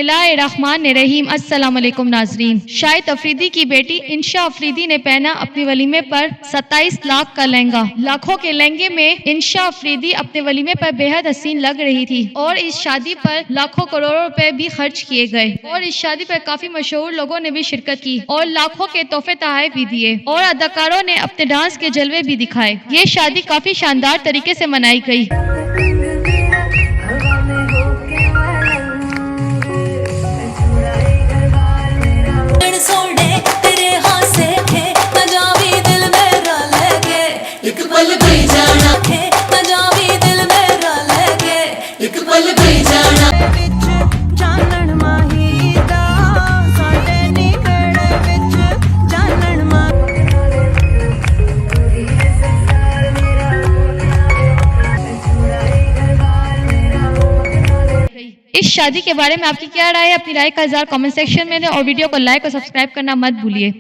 बिस्मिल्लाहिर्रहमानिर्रहीम। अस्सलाम वालेकुम नाजरीन। शाहिद अफरीदी की बेटी इंशा अफरीदी ने पहना अपने वलीमे पर 27 लाख का लहंगा। लाखों के लहंगे में इंशा अफरीदी अपने वलीमे पर बेहद हसीन लग रही थी और इस शादी पर लाखों करोड़ों रुपए भी खर्च किए गए और इस शादी पर काफी मशहूर लोगों ने भी शिरकत की और लाखों के तोहफे तोहफे भी दिए और अदाकारों ने अपने डांस के जलवे भी दिखाए। ये शादी काफी शानदार तरीके से मनाई गई। इस शादी के बारे में आपकी क्या राय है? अपनी राय का इज़हार कमेंट सेक्शन में दें और वीडियो को लाइक और सब्सक्राइब करना मत भूलिए।